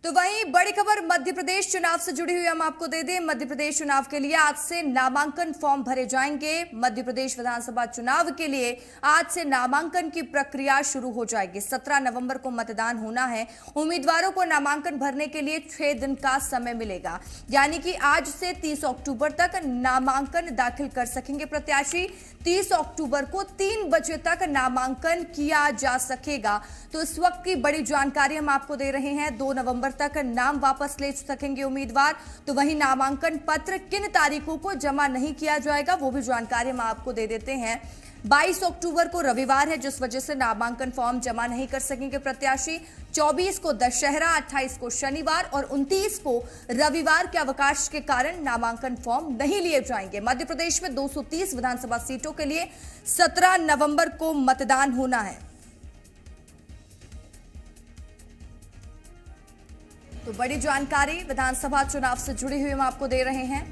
तो वहीं बड़ी खबर मध्य प्रदेश चुनाव से जुड़ी हुई हम आपको दे दें। मध्य प्रदेश चुनाव के लिए आज से नामांकन फॉर्म भरे जाएंगे। मध्य प्रदेश विधानसभा चुनाव के लिए आज से नामांकन की प्रक्रिया शुरू हो जाएगी। 17 नवंबर को मतदान होना है। उम्मीदवारों को नामांकन भरने के लिए 6 दिन का समय मिलेगा, यानी कि आज से 30 अक्टूबर तक नामांकन दाखिल कर सकेंगे प्रत्याशी। 30 अक्टूबर को 3 बजे तक नामांकन किया जा सकेगा। तो इस वक्त की बड़ी जानकारी हम आपको दे रहे हैं। 2 नवंबर तक नाम वापस ले सकेंगे उम्मीदवार। तो वहीं नामांकन पत्र किन तारीखों को जमा नहीं किया जाएगा वो भी जानकारी हम आपको दे देते हैं। 22 अक्टूबर को रविवार है, जिस वजह से नामांकन फॉर्म जमा नहीं कर सकेंगे प्रत्याशी। 24 को दशहरा, 28 को शनिवार और 29 को रविवार के अवकाश के कारण नामांकन फॉर्म नहीं लिए जाएंगे। मध्य प्रदेश में 230 विधानसभा सीटों के लिए 17 नवंबर को मतदान होना है। तो बड़ी जानकारी विधानसभा चुनाव से जुड़ी हुई हम आपको दे रहे हैं।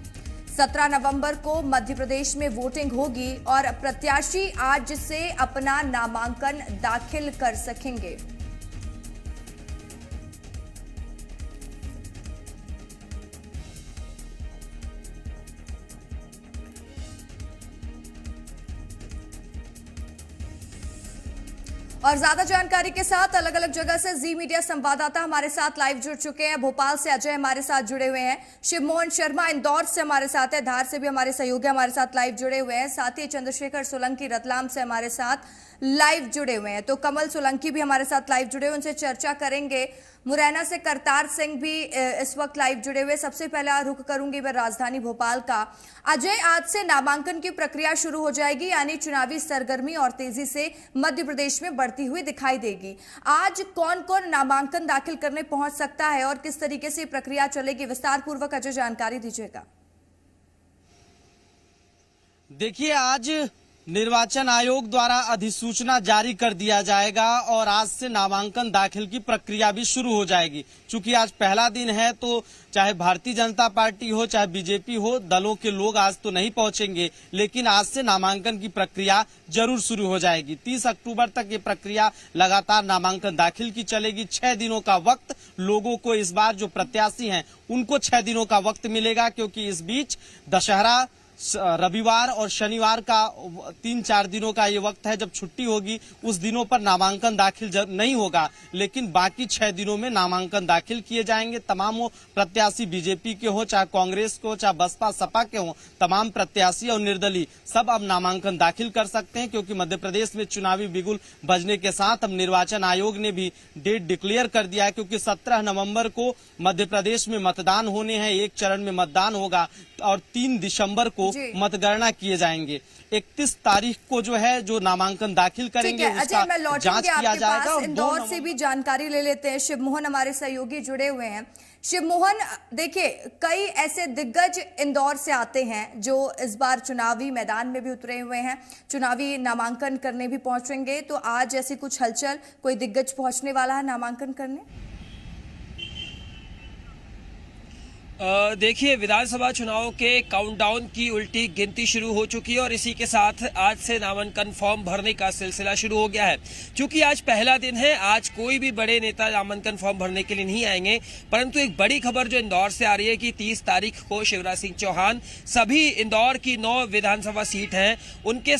17 नवंबर को मध्य प्रदेश में वोटिंग होगी और प्रत्याशी आज से अपना नामांकन दाखिल कर सकेंगे। और ज्यादा जानकारी के साथ अलग अलग जगह से जी मीडिया संवाददाता हमारे साथ लाइव जुड़ चुके हैं। भोपाल से अजय हमारे साथ जुड़े हुए हैं, शिवमोहन शर्मा इंदौर से हमारे साथ है, धार से भी हमारे सहयोगी हमारे साथ लाइव जुड़े हुए हैं, साथ ही चंद्रशेखर सोलंकी रतलाम से हमारे साथ लाइव जुड़े हुए हैं। तो कमल सोलंकी भी हमारे साथ लाइव जुड़े हुए, उनसे चर्चा करेंगे। मुरैना से करतार सिंह भी इस वक्त लाइव जुड़े हुए। सबसे पहला रुख करूंगी मैं राजधानी भोपाल का। अजय, आज से नामांकन की प्रक्रिया शुरू हो जाएगी, यानी चुनावी सरगर्मी और तेजी से मध्य प्रदेश में बढ़ती हुई दिखाई देगी। आज कौन कौन नामांकन दाखिल करने पहुंच सकता है और किस तरीके से प्रक्रिया चलेगी, विस्तार पूर्वक अजय जानकारी दीजिएगा। देखिए, आज निर्वाचन आयोग द्वारा अधिसूचना जारी कर दिया जाएगा और आज से नामांकन दाखिल की प्रक्रिया भी शुरू हो जाएगी। चूंकि आज पहला दिन है तो चाहे भारतीय जनता पार्टी हो चाहे बीजेपी हो, दलों के लोग आज तो नहीं पहुंचेंगे, लेकिन आज से नामांकन की प्रक्रिया जरूर शुरू हो जाएगी। 30 अक्टूबर तक ये प्रक्रिया लगातार नामांकन दाखिल की चलेगी। 6 दिनों का वक्त लोगों को इस बार जो प्रत्याशी हैं उनको 6 दिनों का वक्त मिलेगा, क्योंकि इस बीच दशहरा, रविवार और शनिवार का 3-4 दिनों का ये वक्त है। जब छुट्टी होगी उस दिनों पर नामांकन दाखिल नहीं होगा, लेकिन बाकी 6 दिनों में नामांकन दाखिल किए जाएंगे। तमाम प्रत्याशी बीजेपी के हो चाहे कांग्रेस के हो चाहे बसपा सपा के हो, तमाम प्रत्याशी और निर्दलीय सब अब नामांकन दाखिल कर सकते हैं, क्योंकि मध्य प्रदेश में चुनावी बिगुल बजने के साथ अब निर्वाचन आयोग ने भी डेट डिक्लेयर कर दिया है, क्योंकि 17 नवंबर को मध्य प्रदेश में मतदान होने हैं। एक चरण में मतदान होगा और 3 दिसंबर को मतगणना किए जाएंगे। 31 तारीख को जो है जो नामांकन दाखिल करेंगे उसका जांच किया जाएगा। और इंदौर से भी जानकारी ले लेते हैं, शिवमोहन हमारे सहयोगी जुड़े हुए हैं। शिवमोहन, देखिए, कई ऐसे दिग्गज इंदौर से आते हैं जो इस बार चुनावी मैदान में भी उतरे हुए हैं, चुनावी नामांकन करने भी पहुंचेंगे। तो आज ऐसी कुछ हलचल, कोई दिग्गज पहुंचने वाला है नामांकन करने? देखिए, विधानसभा चुनाव के काउंटडाउन की उल्टी गिनती शुरू हो चुकी है और इसी के साथ आज से नामांकन फॉर्म भरने का सिलसिला शुरू हो गया है। क्योंकि आज पहला दिन है, आज कोई भी बड़े नेता नामांकन फॉर्म भरने के लिए नहीं आएंगे, परंतु एक बड़ी खबर जो इंदौर से आ रही है कि 30 तारीख को शिवराज सिंह चौहान सभी इंदौर की 9 विधानसभा सीट हैं उनके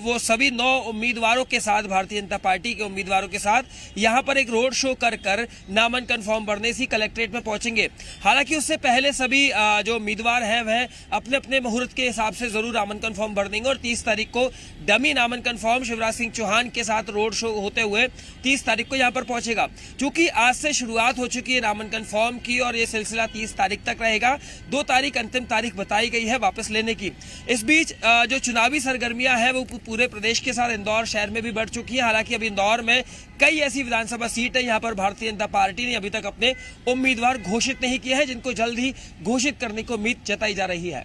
वो सभी 9 उम्मीदवारों के साथ, भारतीय जनता पार्टी के उम्मीदवारों के साथ यहाँ पर एक रोड शो कर नामांकन फॉर्म भरने से कलेक्ट्रेट में पहुंचेंगे। हालांकि उससे पहले सभी जो उम्मीदवार हैं वह अपने अपने मुहूर्त के हिसाब से जरूर नामांकन फॉर्म भर देंगे और 30 तारीख को डमी नामांकन फॉर्म शिवराज सिंह चौहान के साथ रोड शो होते हुए 30 तारीख को यहां पर पहुंचेगा। क्योंकि आज से शुरुआत हो चुकी है नामांकन फॉर्म की और यह सिलसिला 30 तारीख तक रहेगा। 2 तारीख अंतिम तारीख बताई गई है वापस लेने की। इस बीच जो चुनावी सरगर्मियां हैं वो पूरे प्रदेश के साथ इंदौर शहर में भी बढ़ चुकी है। हालांकि अभी इंदौर में कई ऐसी विधानसभा सीट है यहाँ पर भारतीय जनता पार्टी ने अभी तक अपने उम्मीदवार घोषित नहीं किए हैं, जिनको जल्द ही घोषित करने को उम्मीद जताई जा रही है।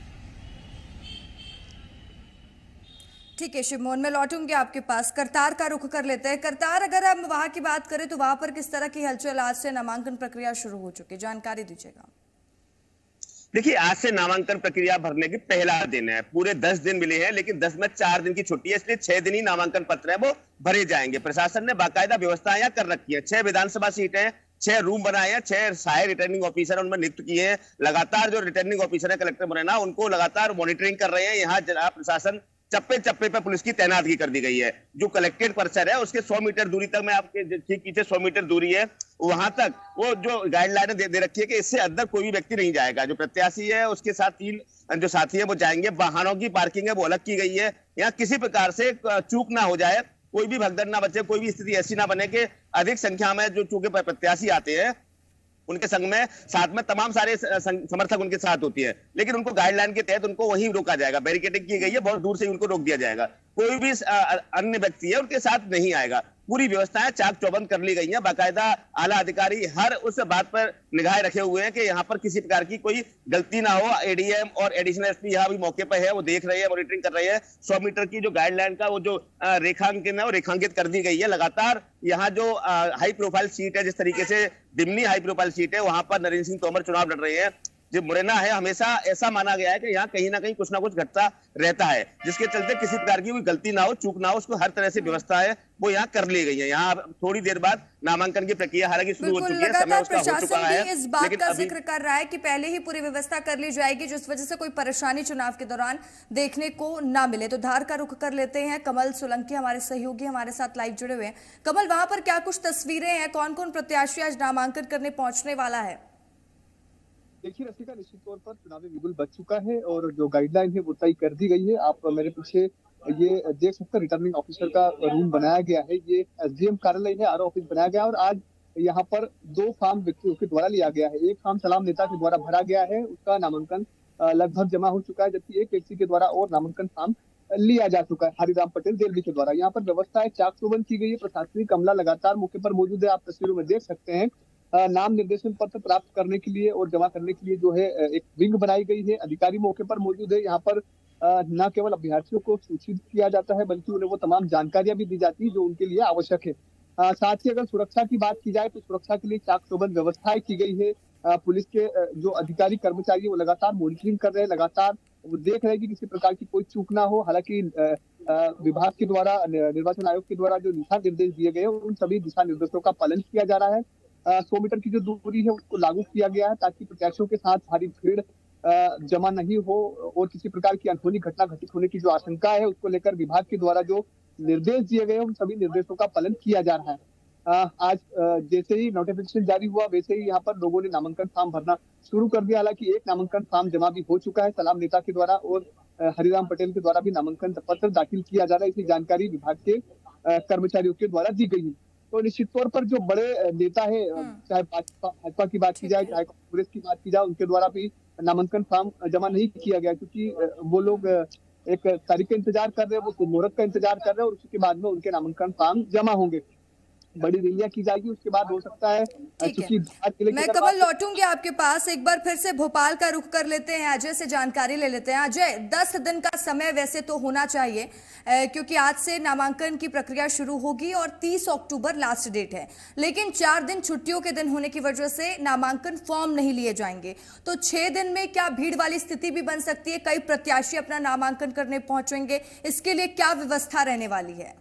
ठीक है शिवमोहन, मैं लौटूंगी आपके पास। करतार का रुख कर लेते हैं। करतार, अगर हम वहां की बात करें तो वहां पर किस तरह की हलचल, आज से नामांकन प्रक्रिया शुरू हो चुकी है, जानकारी दीजिएगा। देखिए, आज से नामांकन प्रक्रिया भरने की पहला दिन है। पूरे 10 दिन मिले हैं, लेकिन 10 में 4 दिन की छुट्टी है, इसलिए 6 दिन ही नामांकन पत्र है वो भरे जाएंगे। प्रशासन ने बाकायदा व्यवस्था यहाँ कर रखी है। 6 विधानसभा सीटें हैं, 6 रूम बनाए हैं, 6 सहायक रिटर्निंग ऑफिसर उनमें नियुक्त किए हैं। लगातार जो रिटर्निंग ऑफिसर है कलेक्टर मुरैना, उनको लगातार मॉनिटरिंग कर रहे हैं। यहाँ जिला प्रशासन चप्पे चप्पे पे पुलिस की तैनातगी कर दी गई है। जो कलेक्टेड परिसर है उसके 100 मीटर दूरी तक, मैं आपके ठीक पीछे 100 मीटर दूरी है, वहां तक वो जो गाइडलाइन दे रखी है कि इससे अंदर कोई भी व्यक्ति नहीं जाएगा। जो प्रत्याशी है उसके साथ 3 जो साथी है वो जाएंगे। वाहनों की पार्किंग है वो अलग की गई है। यहाँ किसी प्रकार से चूक ना हो जाए, कोई भी भगदड़ ना बचे, कोई भी स्थिति ऐसी ना बने कि अधिक संख्या में जो चूंकि प्रत्याशी आते हैं उनके संग में साथ में तमाम सारे समर्थक उनके साथ होती है, लेकिन उनको गाइडलाइन के तहत उनको वहीं रोका जाएगा। बैरिकेडिंग की गई है, बहुत दूर से उनको रोक दिया जाएगा। कोई भी अन्य व्यक्ति है उनके साथ नहीं आएगा। पूरी व्यवस्थाएं चाक चौबंद कर ली गई हैं। बाकायदा आला अधिकारी हर उस बात पर निगाह रखे हुए हैं कि यहाँ पर किसी प्रकार की कोई गलती ना हो। एडीएम और एडिशनल एसपी यहाँ भी मौके पर है, वो देख रहे हैं, मॉनिटरिंग कर रहे हैं। 100 मीटर की जो गाइडलाइन का वो जो रेखांकन है वो रेखांकित कर दी गई है। लगातार यहाँ जो हाई प्रोफाइल सीट है, जिस तरीके से दिमनी हाई प्रोफाइल सीट है, वहां पर नरेंद्र सिंह तोमर चुनाव लड़ रहे हैं। जो मुरैना है, हमेशा ऐसा माना गया है कि यहाँ कहीं ना कहीं कुछ ना कुछ घटता रहता है, जिसके चलते किसी प्रकार की कोई गलती ना हो, चूक ना हो, उसको हर तरह से व्यवस्था है वो यहाँ कर ली गई है। यहाँ थोड़ी देर बाद नामांकन की प्रक्रिया हालांकि शुरू हो चुकी है, समय उसका हो चुका है, इस बात लेकिन का अभी जिक्र कर रहा है कि पहले ही पूरी व्यवस्था कर ली जाएगी, जिस वजह से कोई परेशानी चुनाव के दौरान देखने को ना मिले। तो धार का रुख कर लेते हैं। कमल सोलंकी हमारे सहयोगी हमारे साथ लाइव जुड़े हुए हैं। कमल, वहां पर क्या कुछ तस्वीरें हैं? कौन कौन प्रत्याशी आज नामांकन करने पहुंचने वाला है? देखिए रसिका, निश्चित तौर पर चुनावी बिगुल बच चुका है और जो गाइडलाइन है वो तय कर दी गई है। आप मेरे पीछे ये देख सकते हैं, रिटर्निंग ऑफिसर का रूम बनाया गया है। ये एसडीएम कार्यालय है, आरओ ऑफिस बनाया गया है और आज यहाँ पर 2 फॉर्म व्यक्तियों के द्वारा लिया गया है। एक फॉर्म सलाम नेता के द्वारा भरा गया है, उसका नामांकन लगभग जमा हो चुका है, जबकि एक व्यक्ति के द्वारा और नामांकन फॉर्म लिया जा चुका है, हरिराम पटेल देलवी के द्वारा। यहाँ पर व्यवस्थाएं चाक चौबंद की गई है। प्रशासनिक अमला लगातार मौके पर मौजूद है, आप तस्वीरों में देख सकते हैं। नाम निर्देशन पत्र प्राप्त करने के लिए और जमा करने के लिए जो है एक विंग बनाई गई है। अधिकारी मौके पर मौजूद है। यहाँ पर न केवल अभ्यर्थियों को सूचित किया जाता है, बल्कि उन्हें वो तमाम जानकारियां भी दी जाती है जो उनके लिए आवश्यक है। साथ ही अगर सुरक्षा की बात की जाए तो सुरक्षा के लिए चाक चौबंद व्यवस्थाएं की गई है। पुलिस के जो अधिकारी कर्मचारी वो लगातार मॉनिटरिंग कर रहे हैं, लगातार वो देख रहे हैं कि किसी प्रकार की कोई चूक ना हो। हालांकि विभाग के द्वारा, निर्वाचन आयोग के द्वारा जो दिशा निर्देश दिए गए हैं उन सभी दिशा निर्देशों का पालन किया जा रहा है। 100 मीटर की जो दूरी है उसको लागू किया गया है, ताकि प्रत्याशियों के साथ भारी भीड़ जमा नहीं हो और किसी प्रकार की अनहोनी घटना घटित होने की जो आशंका है उसको लेकर विभाग के द्वारा जो निर्देश दिए गए उन सभी निर्देशों का पालन किया जा रहा है। आज जैसे ही नोटिफिकेशन जारी हुआ वैसे ही यहाँ पर लोगों ने नामांकन फॉर्म भरना शुरू कर दिया। हालांकि एक नामांकन फॉर्म जमा भी हो चुका है सलाम नेता के द्वारा और हरिराम पटेल के द्वारा भी नामांकन पत्र दाखिल किया जा रहा है। इसी जानकारी विभाग के कर्मचारियों के द्वारा दी गई है। तो निश्चित तौर पर जो बड़े नेता है, चाहे भाजपा की बात की जाए, चाहे कांग्रेस की बात की जाए, उनके द्वारा भी नामांकन फॉर्म जमा नहीं किया गया, क्योंकि वो लोग एक तारीख का इंतजार कर रहे हैं, वो मुहूर्त का इंतजार कर रहे हैं और उसके बाद में उनके नामांकन फॉर्म जमा होंगे। बड़ी रैलियां की जाएगी, उसके बाद हो सकता है क्योंकि मैं कमल लौटूंगी आपके पास। एक बार फिर से भोपाल का रुख कर लेते हैं, अजय से जानकारी ले लेते हैं। अजय, 10 दिन का समय वैसे तो होना चाहिए, क्योंकि आज से नामांकन की प्रक्रिया शुरू होगी और 30 अक्टूबर लास्ट डेट है, लेकिन 4 दिन छुट्टियों के दिन होने की वजह से नामांकन फॉर्म नहीं लिए जाएंगे। तो 6 दिन में क्या भीड़ वाली स्थिति भी बन सकती है? कई प्रत्याशी अपना नामांकन करने पहुंचेंगे, इसके लिए क्या व्यवस्था रहने वाली है?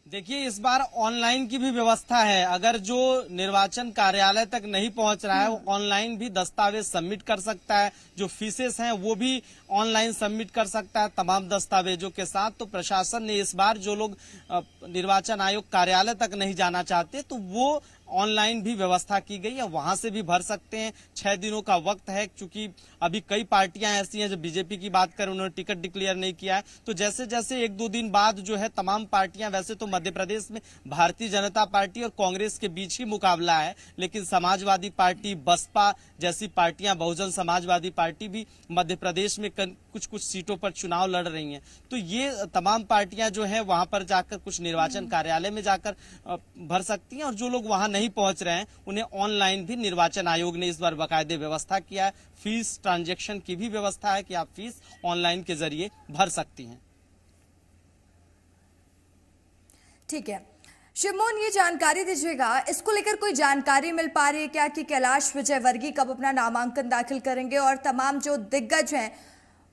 देखिए, इस बार ऑनलाइन की भी व्यवस्था है। अगर जो निर्वाचन कार्यालय तक नहीं पहुंच रहा है वो ऑनलाइन भी दस्तावेज सबमिट कर सकता है। जो फीसेस हैं वो भी ऑनलाइन सबमिट कर सकता है तमाम दस्तावेजों के साथ। तो प्रशासन ने इस बार जो लोग निर्वाचन आयोग कार्यालय तक नहीं जाना चाहते तो वो ऑनलाइन भी व्यवस्था की गई है, वहां से भी भर सकते हैं। 6 दिनों का वक्त है, क्योंकि अभी कई पार्टियां ऐसी हैं जो बीजेपी की बात करें उन्होंने टिकट डिक्लेयर नहीं किया है। तो जैसे जैसे 1-2 दिन बाद जो है तमाम पार्टियां, वैसे तो मध्य प्रदेश में भारतीय जनता पार्टी और कांग्रेस के बीच ही मुकाबला है, लेकिन समाजवादी पार्टी, बसपा जैसी पार्टियां, बहुजन समाजवादी पार्टी भी मध्य प्रदेश में कुछ कुछ सीटों पर चुनाव लड़ रही हैं। तो ये तमाम पार्टियां जो है वहां पर जाकर कुछ निर्वाचन कार्यालय में जाकर भर सकती हैं, और जो लोग वहां नहीं पहुंच रहे हैं उन्हें ऑनलाइन भी निर्वाचन आयोग ने इस बार बाकायदे व्यवस्था किया है। फीस ट्रांजैक्शन की भी व्यवस्था है कि आप फीस ऑनलाइन के जरिए भर सकती हैं। ठीक है शिवमोहन, ये जानकारी दीजिएगा, इसको लेकर कोई जानकारी मिल पा रही है क्या कि कैलाश विजयवर्गीय कब अपना नामांकन दाखिल करेंगे और तमाम जो दिग्गज हैं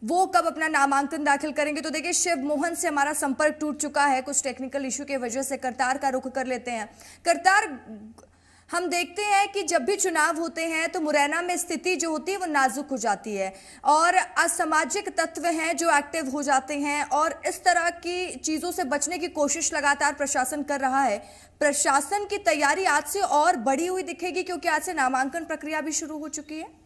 वो कब अपना नामांकन दाखिल करेंगे। तो देखिए शिव मोहन से हमारा संपर्क टूट चुका है कुछ टेक्निकल इशू की वजह से। करतार का रुख कर लेते हैं। करतार, हम देखते हैं कि जब भी चुनाव होते हैं तो मुरैना में स्थिति जो होती है वो नाजुक हो जाती है और असामाजिक तत्व हैं जो एक्टिव हो जाते हैं और इस तरह की चीजों से बचने की कोशिश लगातार प्रशासन कर रहा है। प्रशासन की तैयारी आज से और बढ़ी हुई दिखेगी क्योंकि आज से नामांकन प्रक्रिया भी शुरू हो चुकी है।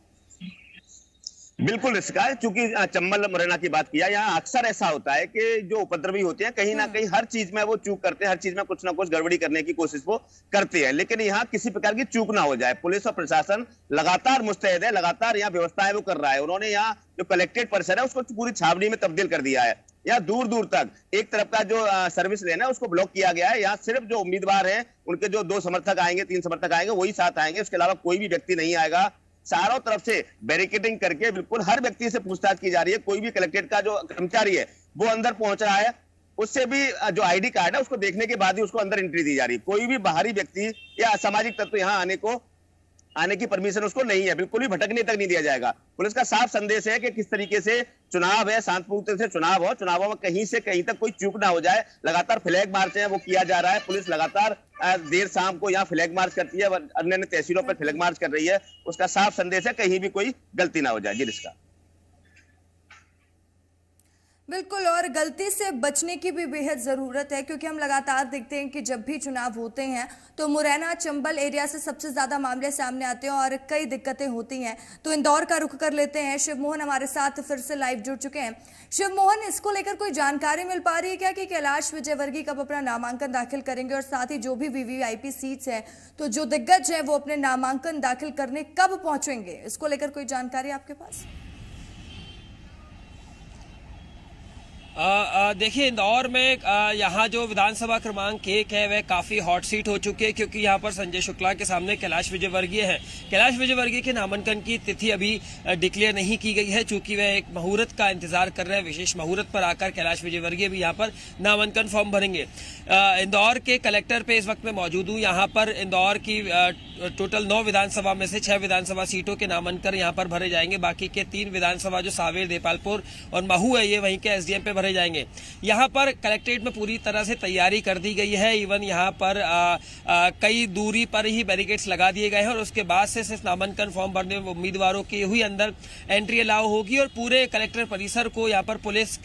बिल्कुल इसका, चूंकि चंबल मुरैना की बात किया, यहाँ अक्सर ऐसा होता है कि जो उपद्रवी होते हैं कहीं ना कहीं हर चीज में वो चूक करते हैं, हर चीज में कुछ ना कुछ गड़बड़ी करने की कोशिश वो करते हैं, लेकिन यहाँ किसी प्रकार की चूक ना हो जाए। पुलिस और प्रशासन लगातार मुस्तैद है, लगातार यहाँ व्यवस्थाएं वो कर रहा है। उन्होंने यहाँ जो कलेक्ट्रेट परिसर है उसको पूरी छावनी में तब्दील कर दिया है। यहाँ दूर दूर तक एक तरफ का जो सर्विस लेन है उसको ब्लॉक किया गया है। यहाँ सिर्फ जो उम्मीदवार हैं उनके जो 2 समर्थक आएंगे, 3 समर्थक आएंगे, वही साथ आएंगे, उसके अलावा कोई भी व्यक्ति नहीं आएगा। चारों तरफ से बैरिकेडिंग करके बिल्कुल हर व्यक्ति से पूछताछ की जा रही है। कोई भी कलेक्ट्रेट का जो कर्मचारी है वो अंदर पहुंच रहा है, उससे भी जो आईडी कार्ड है उसको देखने के बाद ही उसको अंदर एंट्री दी जा रही है। कोई भी बाहरी व्यक्ति या असामाजिक तत्व यहाँ आने की परमिशन उसको नहीं है, बिल्कुल भी भटकने तक नहीं दिया जाएगा। पुलिस का साफ संदेश है कि किस तरीके से चुनाव है, शांतिपूर्ण से चुनाव हो, चुनावों में कहीं से कहीं तक कोई चूक ना हो जाए। लगातार फ्लैग मार्च है वो किया जा रहा है। पुलिस लगातार देर शाम को यहाँ फ्लैग मार्च करती है, अन्य तहसीलों पर फ्लैग मार्च कर रही है। उसका साफ संदेश है कहीं भी कोई गलती ना हो जाए। जी इसका बिल्कुल, और गलती से बचने की भी बेहद ज़रूरत है क्योंकि हम लगातार देखते हैं कि जब भी चुनाव होते हैं तो मुरैना चंबल एरिया से सबसे ज़्यादा मामले सामने आते हैं और कई दिक्कतें होती हैं। तो इंदौर का रुख कर लेते हैं। शिव मोहन हमारे साथ फिर से लाइव जुड़ चुके हैं। शिव मोहन, इसको लेकर कोई जानकारी मिल पा रही है क्या कि कैलाश विजयवर्गीय कब अपना नामांकन दाखिल करेंगे और साथ ही जो भी वीवीआईपी सीट्स हैं तो जो दिग्गज हैं वो अपने नामांकन दाखिल करने कब पहुंचेंगे, इसको लेकर कोई जानकारी आपके पास? देखिए इंदौर में यहाँ जो विधानसभा क्रमांक 1 है वह काफी हॉट सीट हो चुकी है क्योंकि यहाँ पर संजय शुक्ला के सामने कैलाश विजयवर्गीय है। कैलाश विजयवर्गीय के नामांकन की तिथि अभी डिक्लेयर नहीं की गई है चूंकि वह एक मुहूर्त का इंतजार कर रहे हैं। विशेष मुहूर्त पर आकर कैलाश विजयवर्गीय भी यहाँ पर नामांकन फॉर्म भरेंगे। इंदौर के कलेक्टर पे इस वक्त मैं मौजूद हूँ। यहाँ पर इंदौर की टोटल 9 विधानसभा में से 6 विधानसभा सीटों के नामांकन यहाँ पर भरे जाएंगे। बाकी के 3 विधानसभा जो सावेर, देपालपुर और महू है ये वहीं के एसडीएम पे भरे जाएंगे। यहाँ पर कलेक्ट्रेट में पूरी तरह से तैयारी कर दी गई है। इवन यहाँ पर कई दूरी पर ही बैरिकेड्स लगा दिए गए हैं और उसके बाद से सिर्फ नामांकन फॉर्म भरने उम्मीदवारों की ही अंदर एंट्री अलाउ होगी और पूरे कलेक्टर परिसर को यहाँ पर पुलिस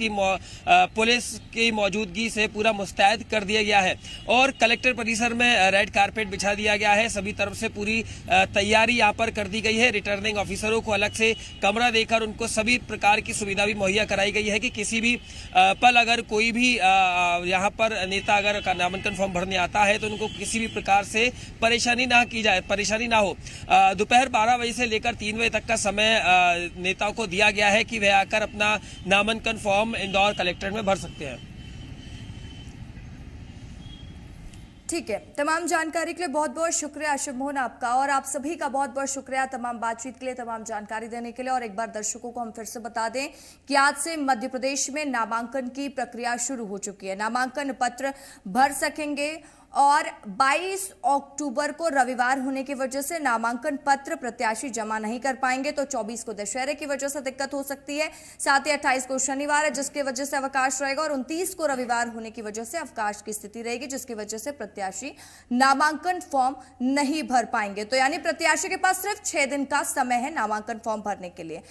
की मौजूदगी से पूरा मुस्तैद कर दिया गया है और कलेक्टर परिसर में रेड कारपेट बिछा दिया गया है। सभी तरफ से पूरी तैयारी यहाँ पर कर दी गई है। रिटर्निंग ऑफिसरों को अलग से कमरा देकर उनको सभी प्रकार की सुविधा भी मुहैया कराई गई है कि किसी भी पल अगर कोई भी यहाँ पर नेता अगर नामांकन फॉर्म भरने आता है तो उनको किसी भी प्रकार से परेशानी ना हो। दोपहर 12 बजे से लेकर 3 बजे तक का समय नेताओं को दिया गया है कि वे आकर अपना नामांकन फॉर्म इंदौर कलेक्ट्रेट में भर सकते हैं। ठीक है, तमाम जानकारी के लिए बहुत बहुत शुक्रिया शिव मोहन आपका और आप सभी का बहुत बहुत शुक्रिया तमाम बातचीत के लिए, तमाम जानकारी देने के लिए। और एक बार दर्शकों को हम फिर से बता दें कि आज से मध्य प्रदेश में नामांकन की प्रक्रिया शुरू हो चुकी है। नामांकन पत्र भर सकेंगे और 22 अक्टूबर को रविवार होने की वजह से नामांकन पत्र प्रत्याशी जमा नहीं कर पाएंगे तो 24 को दशहरे की वजह से दिक्कत हो सकती है। साथ ही 28 को शनिवार है जिसकी वजह से अवकाश रहेगा और 29 को रविवार होने की वजह से अवकाश की स्थिति रहेगी जिसकी वजह से प्रत्याशी नामांकन फॉर्म नहीं भर पाएंगे। तो यानी प्रत्याशी के पास सिर्फ 6 दिन का समय है नामांकन फॉर्म भरने के लिए।